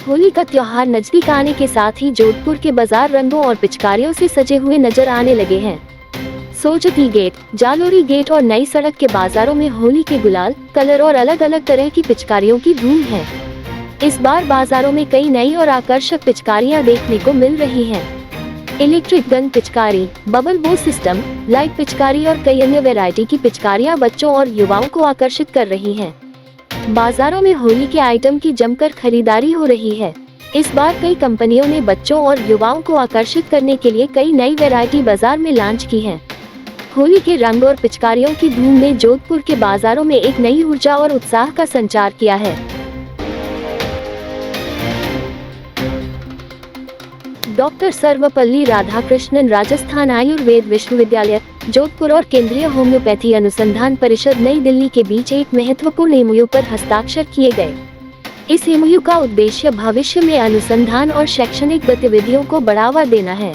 होली का त्योहार नजदीक आने के साथ ही जोधपुर के बाजार रंगों और पिचकारियों से सजे हुए नजर आने लगे हैं। सोजती गेट, जालोरी गेट और नई सड़क के बाजारों में होली के गुलाल, कलर और अलग अलग तरह की पिचकारियों की धूम है। इस बार बाजारों में कई नई और आकर्षक पिचकारियां देखने को मिल रही हैं। इलेक्ट्रिक गन पिचकारी, बबल बो सिस्टम, लाइट पिचकारी और कई अन्य वैरायटी की पिचकारियां बच्चों और युवाओं को आकर्षित कर रही हैं। बाजारों में होली के आइटम की जमकर खरीदारी हो रही है। इस बार कई कंपनियों ने बच्चों और युवाओं को आकर्षित करने के लिए कई नई वैरायटी बाजार में लॉन्च की है। होली के रंग और पिचकारियों की धूम ने जोधपुर के बाजारों में एक नई ऊर्जा और उत्साह का संचार किया है। डॉक्टर सर्वपल्ली राधाकृष्णन राजस्थान आयुर्वेद विश्वविद्यालय जोधपुर और केंद्रीय होम्योपैथी अनुसंधान परिषद नई दिल्ली के बीच एक महत्वपूर्ण एमओयू पर हस्ताक्षर किए गए। इस एमओयू का उद्देश्य भविष्य में अनुसंधान और शैक्षणिक गतिविधियों को बढ़ावा देना है।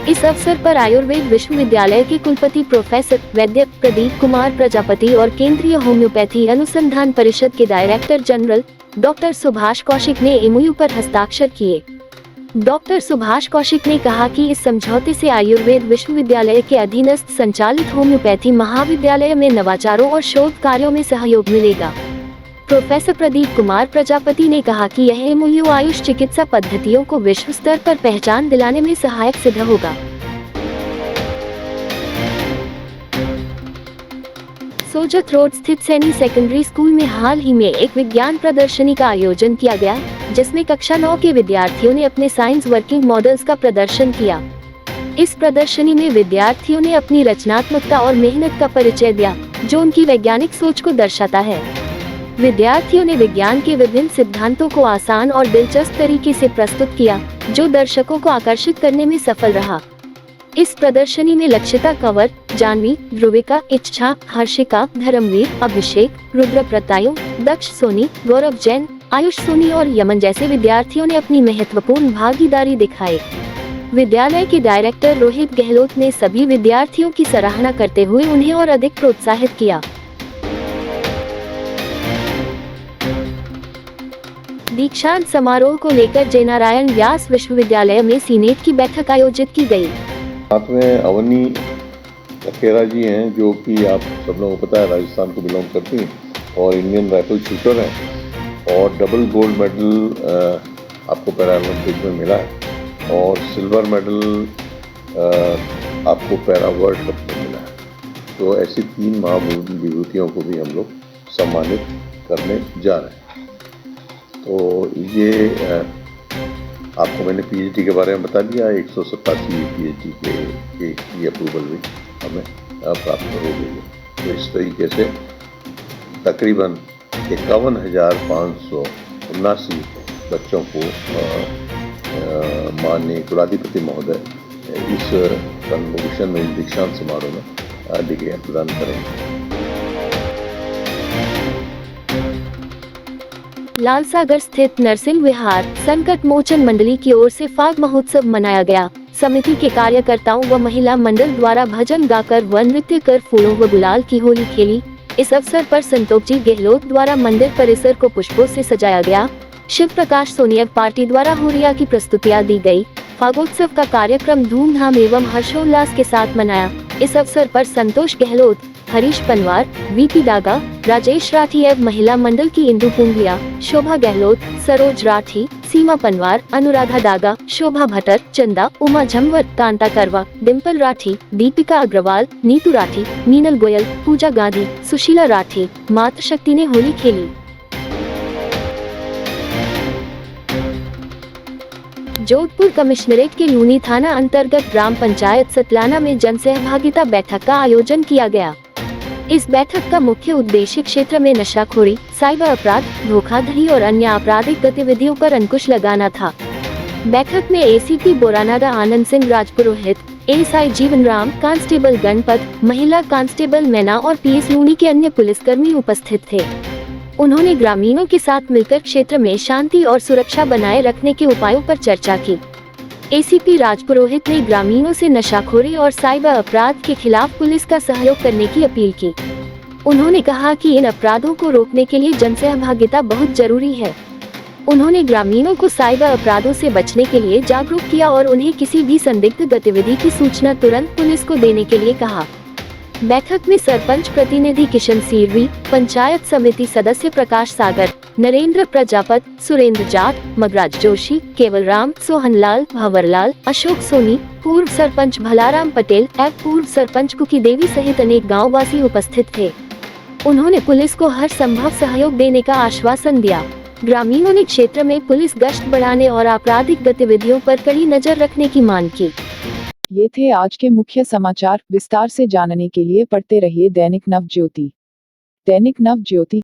इस अवसर पर आयुर्वेद विश्वविद्यालय के कुलपति प्रोफेसर वैद्य प्रदीप कुमार प्रजापति और केंद्रीय होम्योपैथी अनुसंधान परिषद के director general doctor Subhash Kaushik ने एमओयू पर हस्ताक्षर किए। डॉक्टर सुभाष कौशिक ने कहा कि इस समझौते से आयुर्वेद विश्वविद्यालय के अधीनस्थ संचालित होम्योपैथी महाविद्यालय में नवाचारों और शोध कार्यों में सहयोग मिलेगा। प्रोफेसर प्रदीप कुमार प्रजापति ने कहा कि यह एमओयू आयुष चिकित्सा पद्धतियों को विश्व स्तर पर पहचान दिलाने में सहायक सिद्ध होगा। सोजत रोड स्थित सैनी सेकेंडरी स्कूल में हाल ही में एक विज्ञान प्रदर्शनी का आयोजन किया गया, जिसमें कक्षा 9 के विद्यार्थियों ने अपने साइंस वर्किंग मॉडल्स का प्रदर्शन किया। इस प्रदर्शनी में विद्यार्थियों ने अपनी रचनात्मकता और मेहनत का परिचय दिया, जो उनकी वैज्ञानिक सोच को दर्शाता है। विद्यार्थियों ने विज्ञान के विभिन्न सिद्धांतों को आसान और दिलचस्प तरीके से प्रस्तुत किया, जो दर्शकों को आकर्षित करने में सफल रहा। इस प्रदर्शनी में लक्षिता कंवर, जानवी, ध्रुविका, इच्छा, हर्षिका, धर्मवीर, अभिषेक, रुद्र प्रतायु, दक्ष सोनी, गौरव जैन, आयुष सोनी और यमन जैसे विद्यार्थियों ने अपनी महत्वपूर्ण भागीदारी दिखाई। विद्यालय के डायरेक्टर रोहित गहलोत ने सभी विद्यार्थियों की सराहना करते हुए उन्हें और अधिक प्रोत्साहित किया। दीक्षांत समारोह को लेकर जयनारायण व्यास विश्वविद्यालय में सीनेट की बैठक आयोजित की गई। साथ में अवनी खेरा जी हैं, जो कि आप सब लोगों को पता है राजस्थान को बिलोंग करती हैं और इंडियन राइफल शूटर हैं और डबल गोल्ड मेडल आपको पैरा ओलंपिक में मिला है और सिल्वर मेडल आपको पैरा वर्ल्ड कप में मिला है। तो ऐसी 3 महाविभूतियों को भी हम लोग सम्मानित करने जा रहे हैं। तो ये आपको मैंने पीएचडी के बारे में बता दिया। 187 पीएचडी की अप्रूवल भी हमें प्राप्त हो गई है। तो इस तरीके से तकरीबन 51,579 बच्चों को माननीय कुलाधिपति महोदय इस कन्वोकेशन में दीक्षांत समारोह में डिग्रियां प्रदान करेंगे। लालसागर स्थित नरसिंह विहार संकट मोचन मंडली की ओर से फाग महोत्सव मनाया गया। समिति के कार्यकर्ताओं व महिला मंडल द्वारा भजन गाकर व नृत्य कर फूलों व गुलाल की होली खेली। इस अवसर पर संतोष जी गहलोत द्वारा मंदिर परिसर को पुष्पों से सजाया गया। शिव प्रकाश सोनिया पार्टी द्वारा हुरिया की प्रस्तुतियां दी गई। फागोत्सव का कार्यक्रम धूमधाम एवं हर्षोल्लास के साथ मनाया। इस अवसर पर संतोष गहलोत, हरीश पनवार, वीपी दागा, राजेश राठी एवं महिला मंडल की इंदु पुंगिया, शोभा गहलोत, सरोज राठी, सीमा पनवार, अनुराधा दागा, शोभा भट्टर, चंदा, उमा झमवर, कांता करवा, डिम्पल राठी, दीपिका अग्रवाल, नीतू राठी, मीनल गोयल, पूजा गांधी, सुशीला राठी, मातृशक्ति ने होली खेली। जोधपुर कमिश्नरेट के लूनी थाना अंतर्गत ग्राम पंचायत सतलाना में जन सहभागिता बैठक का आयोजन किया गया। इस बैठक का मुख्य उद्देश्य क्षेत्र में नशाखोरी, साइबर अपराध, धोखाधड़ी और अन्य आपराधिक गतिविधियों पर अंकुश लगाना था। बैठक में एसीपी बोरानाडा आनंद सिंह राजपुरोहित, एएसआई जीवन राम, कांस्टेबल गणपत, महिला कांस्टेबल मैना और पीएस लूनी के अन्य पुलिसकर्मी उपस्थित थे। उन्होंने ग्रामीणों के साथ मिलकर क्षेत्र में शांति और सुरक्षा बनाए रखने के उपायों पर चर्चा की। एसीपी राजपुरोहित ने ग्रामीणों से नशाखोरी और साइबर अपराध के खिलाफ पुलिस का सहयोग करने की अपील की। उन्होंने कहा कि इन अपराधों को रोकने के लिए जनसहभागिता बहुत जरूरी है। उन्होंने ग्रामीणों को साइबर अपराधों से बचने के लिए जागरूक किया और उन्हें किसी भी संदिग्ध गतिविधि की सूचना तुरंत पुलिस को देने के लिए कहा। बैठक में सरपंच प्रतिनिधि किशन सीरवी, पंचायत समिति सदस्य प्रकाश सागर, नरेंद्र प्रजापत, सुरेंद्र जाट, मगराज जोशी, केवलराम, सोहनलाल, भंवरलाल, अशोक सोनी, पूर्व सरपंच भलाराम पटेल, पूर्व सरपंच कुकी देवी सहित अनेक गाँववासी उपस्थित थे। उन्होंने पुलिस को हर संभव सहयोग देने का आश्वासन दिया। ग्रामीणों ने क्षेत्र में पुलिस गश्त बढ़ाने और आपराधिक गतिविधियों पर कड़ी नजर रखने की मांग की। ये थे आज के मुख्य समाचार। विस्तार से जानने के लिए पढ़ते रहिए दैनिक नव ज्योति। दैनिक नव ज्योति